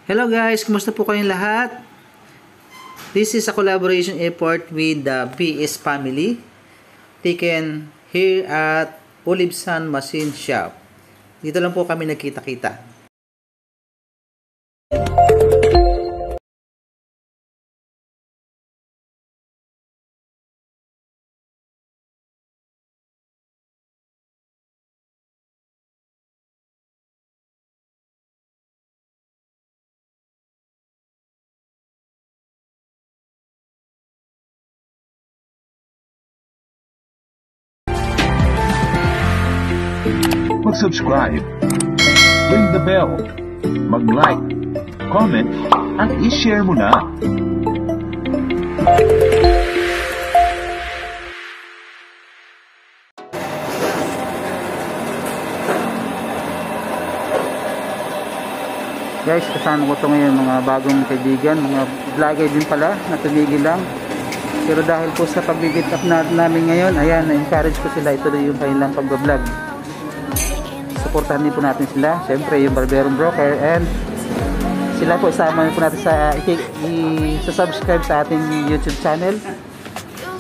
Hello guys, kumusta po kayong lahat? This is a collaboration effort with the BS family taken here at Olibsan Machine Shop. Dito lang po kami nagkita-kita. Mag-subscribe, ring the bell, mag-like, comment, at i-share mo na. Guys, kasama ko ito ngayon mga bagong kaibigan, mga vlogger din pala na tumigil lang. Pero dahil po sa pag-meet up namin ngayon, ayan, na-encourage ko sila, ito yung kanilang pag-vlog. Supportahan din po natin sila, syempre yung Barberong Broker, and sila po isama po natin sa subscribe sa ating YouTube channel.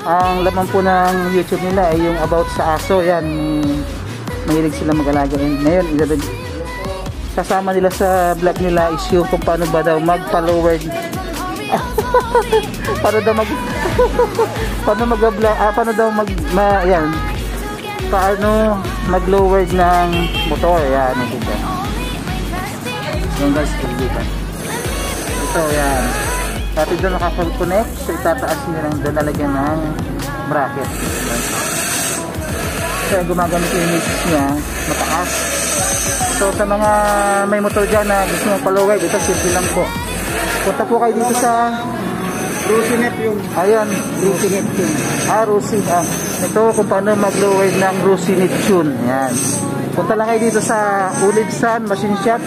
Ang laman po ng YouTube nila ay yung about sa aso, yan, mahilig sila mag-alaga. And ngayon, kasama nila sa vlog nila is yung kung paano ba daw mag-follower paano daw ayan, paano mag-lowered ng motor, yan, ito yung guys, kaibigan ito, yan, dati doon nakapag-connect, so itataas nyo lang doon, lalagyan ng bracket, kaya gumagamit yung misis niya mataas. So sa mga may motor dyan na gusto mong pa-lowered, ito simple lang po, punta po kayo dito sa Rusinet yung ayan, Rusinet yun. Ito kung paano mag-lower ng Rusinet tune. Ayan. Punta lang kayo dito sa Olibsan Machine Shop,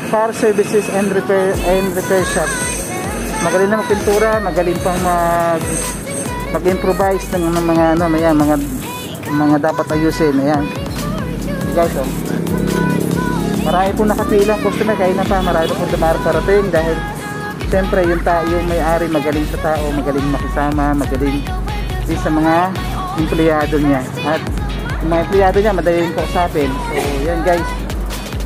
Car Services and Repair Shop. Magaling na magpintura, magaling pang mag-improvise ng mga dapat ayusin. Ayan. Guys, oh. Marami po nakapila customer, kaya na pa marami po dumarating dahil siyempre yung may-ari magaling sa tao, magaling makisama, magaling din sa mga empleyado niya, at yung mga empleyado niya madali rin kausapin. So yan guys,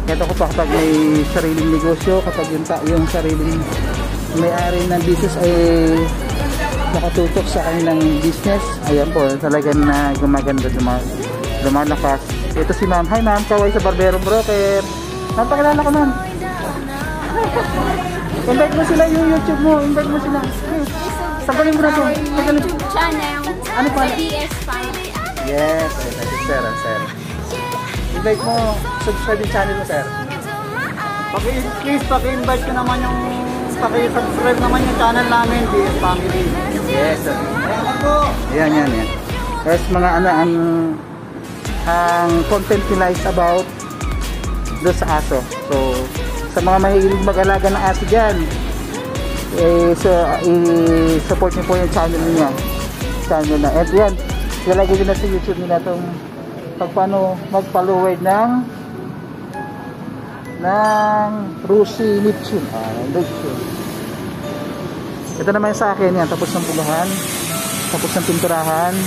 ito ko pa kapag may sariling negosyo, kapag yung sariling may-ari ng business ay nakatutok sa kanilang business, ayan po talagang na gumaganda, lumalakas. Ito si ma'am. Hi ma'am, kaway sa Barberong Broker. Ma'am, pakilala ko ma'am. Invite mo sila yung YouTube mo. Invite mo sila. Tagalin mo na ito. YouTube channel. Ano pa? BS Family. Yes. Sir. Invite mo. Subscribe yung channel mo, sir. Please, paki-invite ko naman yung paki-subscribe naman yung channel namin, BS Family. Yes, sir. Yan. Yes, mga ang content nila is about doon sa aso. So, sa mga mahilig mag-alaga ng aso dyan, i-support niyo po yung channel niya. Na. At yan, ilalagay din na sa YouTube nila itong paano mag-follower ng Rusinet tune. Ito naman sa akin yan, tapos ng puluhan, tapos ng pinturahan.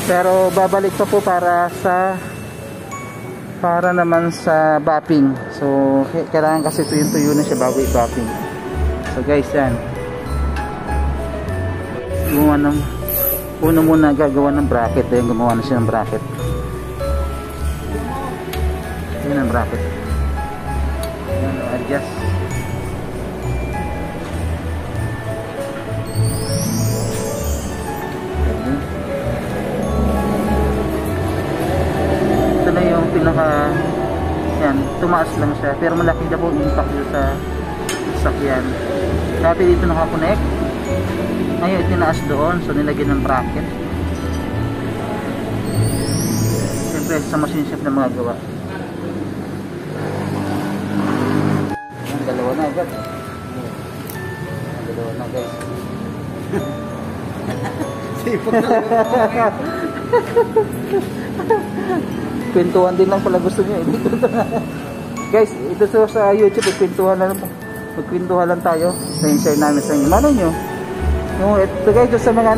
Pero babalik pa po para naman sa bapping. So kailangan kasi tuyo na siya bago i-bapping. So guys, yan. Una muna gagawa ng bracket. Then gumawa na siya ng bracket. Yan ang bracket. Yan, adjust. Yan, tumaas lang siya pero malaki na po impact dito sa sasakyan. Dati dito nakakonect, ngayon itinaas doon, so nilagyan ng bracket. Siyempre sa machine shop na mga gawa. Yan, dalawa na agad. Dalawa na guys. Kwentuhan din lang pala gusto niya. Guys, ito sa YouTube, magkwentuhan lang tayo. Share namin sa inyo. Malay nyo. No, ito guys, sa mga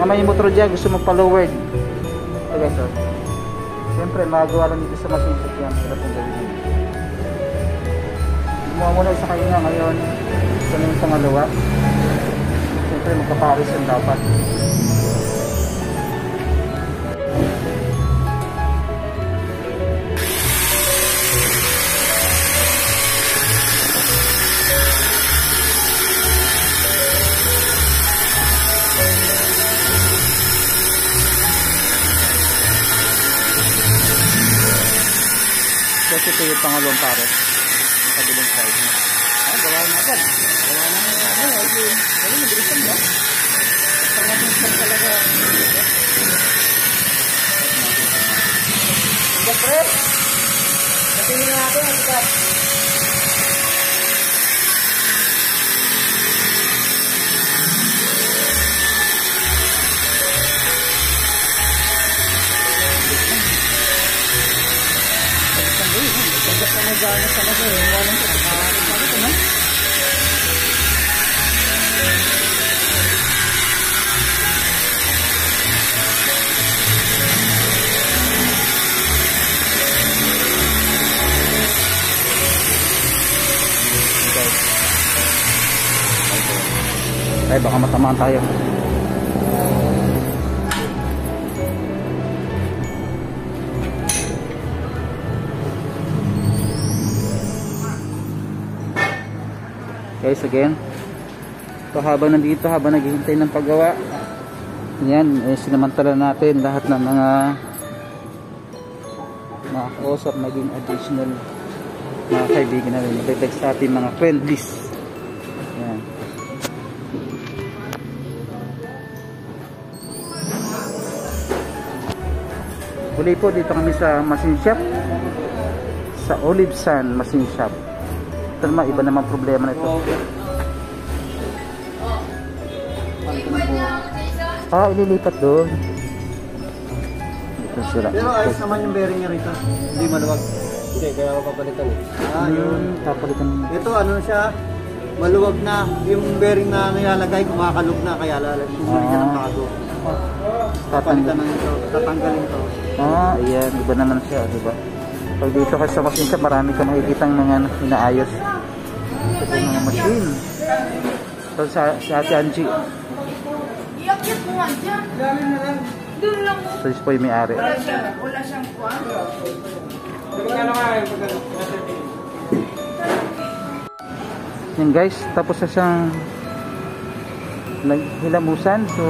may motor dyan, gusto magpa-lowered. Ito guys, oh. Siyempre, magawa lang dito sa machine shop yan. Hirap ang gawin. Gumawa muna isa kayo nga ngayon. Ito na yung pangalawa. Siyempre, magkaparis yung dapat. Kasi ito yung pangalawang pares sa kabilang side niya. Gawa na agad. Gawa na agad. Ayun, nagbilisan mo. Basta natin talaga. Hanggang pre! Natingin natin, hanggang. Gana talaga eh. Walang ito. Ito na. Ay, baka matamaan tayo. Guys, again, ito habang nandito, habang naghihintay ng paggawa, yan, sinamantala natin lahat ng mga kausap, maging additional mga kaibigan na rin, nagtag sa ating mga friendlies. Yan. Huli po, dito kami sa machine shop, sa Olive Sun Machine Shop. Iba naman problema nito. Ililipat doon. Dito sila. Pero ayos naman yung bearing niya rito. Hindi maluwag. Hindi, kaya ako papalitan eh. Yun. Papalitan. Ito ano siya, maluwag na. Yung bearing na nilalagay, kumakalog na. Kaya lalagay niya ng bago. Papalitan na ito. Tatanggalin ito. Ayan. Iba naman siya, diba? Pag dito kasi sa machine shop, marami ka makikitang mga inaayos. Ito yung mga machine. Ito sa Ate Angie. Iakit mo nga dyan. Doon lang mo. So, ito po yung may-ari. Wala siyang kwan. Yan guys, tapos na siyang hilamusan. So,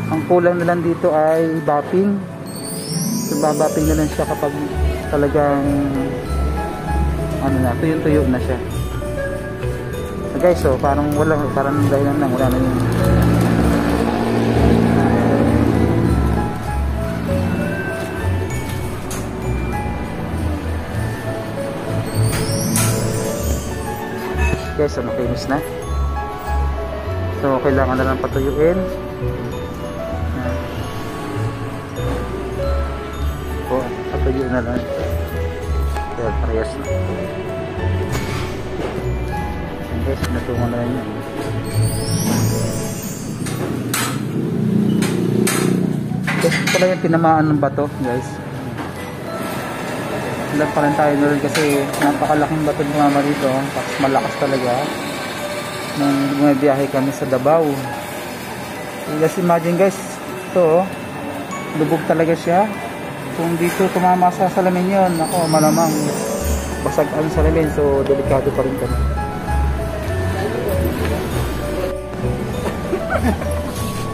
ang kulang na lang dito ay bapping. So, babapping na lang siya kapag talagang ano na, tuyo-tuyo na siya. So guys, so parang dahilan lang, wala na yung guys, ano, finish na. So kailangan na lang patuyuin. Patuyo na lang. Kaya parehas na. Guys, natungan na lang yun. Guys, ito pala yung tinamaan ng bato, guys. Ilan pa rin tayo doon kasi napakalaking bato ng mama dito. Tapos malakas talaga. Nung bumibiyahe kami sa Davao. Guys, imagine guys, ito lubog talaga siya. Kung dito tumama sa salamin yun, ako malamang basag ang salamin, so delikado pa rin kami.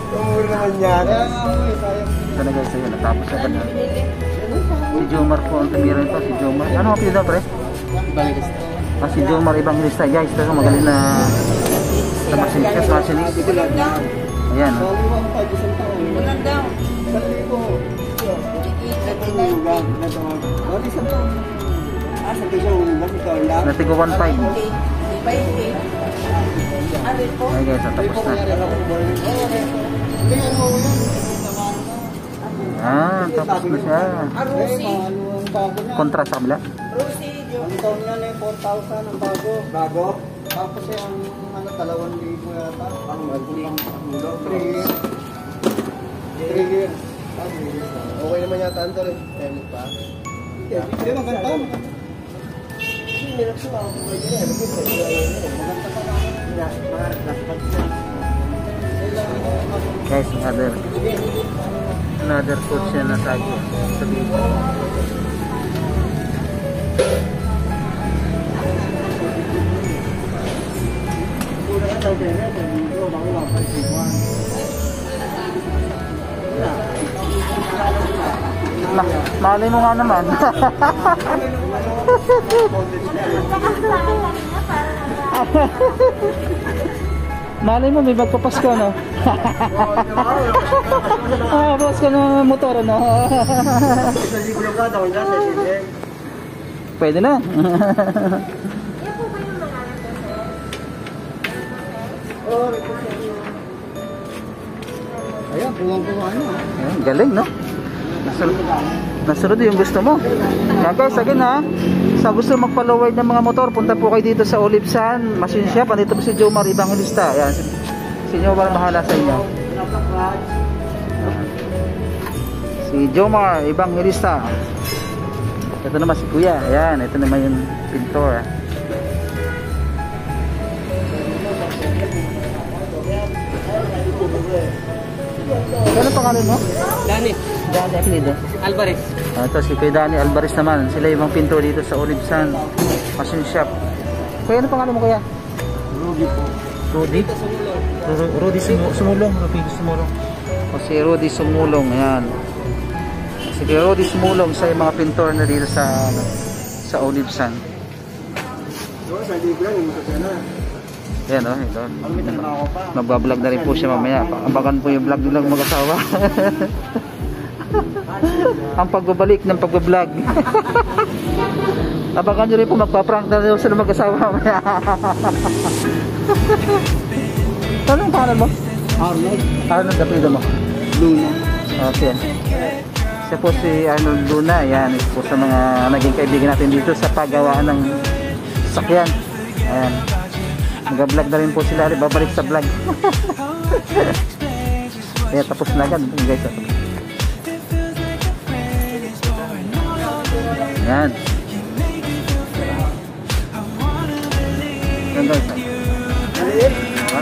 Umur naman yan. Ito na guys, ayun, natapos na ba? Si Jomar po ang tumira ito, si Jomar. Ano ang pila pre? Evangelista. Si Jomar Evangelista guys, pero magaling na sa machinist. Ayan, oh. Walang daw. Natigo 1.5. Ay guys, tapos na. Tapos na siya. Kontra sa kabila. motor niya na 4,000 ang bago. Bago? Tapos ang 2,000 yata. Ang magkulang ulo. 3 years. 3 years. Okay naman yata ang rin. Helmet pa. Hindi maganda. Hirap siya. Maganda pa Guys, another coach yan na tagi sa dito. Malay mo nga naman. Malay mo, may magpapasko, no? Ah, papasko ng motor, no? Pwede na. Ayan, puwang-puwa ano. Ayan, galing, no? Nasunod yung gusto mo. Yan guys, again ha, sa gusto magpa-lower ng mga motor, punta po kayo dito sa Olibsan Machine Shop. Dito po si Jomar Evangelista. Ayan, si Jomar bahala sa inyo. Si Jomar Evangelista. Ito naman si Kuya. Ayan, ito naman yung pintor. Ano pangalan mo? Dani. Dani Apelido. Alvarez. Ito si Kuya Dani Alvarez naman. Sila yung mga pintor dito sa Olibsan Machine Shop. Kuya, ano pangalan mo, Kuya? Ruby po. Rudy? Rudy Sumulong. Rudy Sumulong. O si Rudy Sumulong. Ayan. Si Rudy Sumulong sa mga pintor na dito sa Olibsan. Sa hindi ko lang, yung masasya na. Ayan o. Magbablog na rin po siya mamaya. Abangan po yung vlog nilang mag-asawa. Ang pagbabalik ng pagbablog. Abangan nyo rin po, magpa-prank na rin sila mag-asawa mamaya. Ano ang pangalan mo? Arnold. Arnold, apelido mo? Luna. Okay. Siya po si Arnold Luna. Yan, isa po sa mga naging kaibigan natin dito sa paggawaan ng sakyan. Ayan. Mag-vlog na rin po sila. Babalik sa vlog. Kaya tapos na agad. Guys. Ayan. Ayan guys.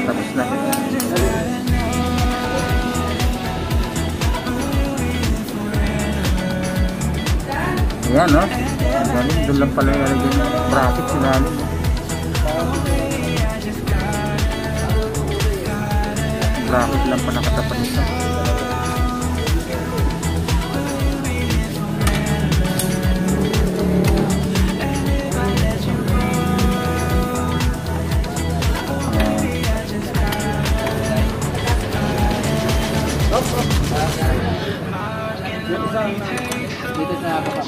Tapos na. Ayan, no? Ang galing. Doon lang pala yung bracket sinalim. Bracket lang pa nakatapat nito. Dito sa baba.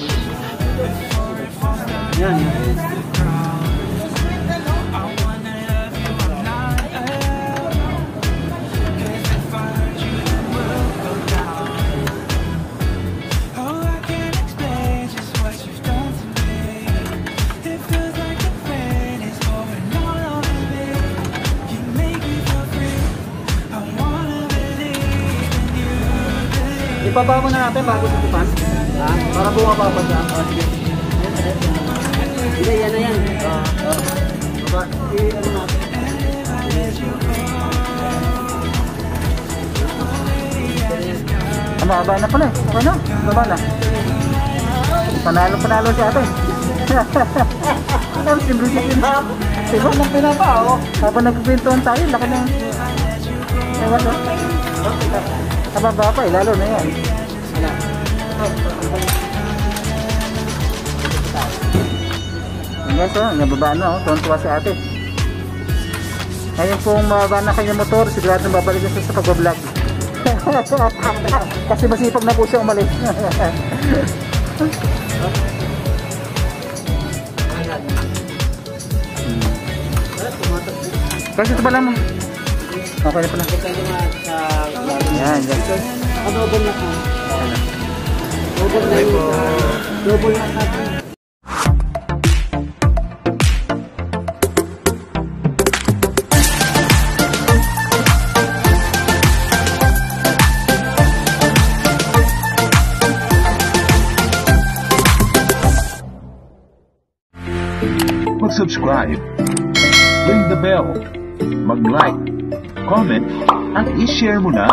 Yan. Ibaba mo na natin bago tutupan. Para bumaba pa siya. Sige. Hindi, yan na yan. Baba. I-ano natin. Mababa na pala eh. Okay na. Mababa na. Panalo si ate. Ang simplisit yun. Diba? Nang pinapa ako. Habang nagpipintuan tayo, laki na. Ewan no? Mababa pa eh. Lalo na yan. Guys, nababa na, tuwan-tuwa si ate. Ngayon kung mababa na kayo ng motor, sigurado babalik na siya sa pag-vlog. Kasi masipag na po siya umalis. Kasi ito pala mo. Okay na pala. Yan, yan. Double na ka. Double na yun. Double na ka. mag-subscribe, ring the bell, mag-like, comment, at i-share mo na.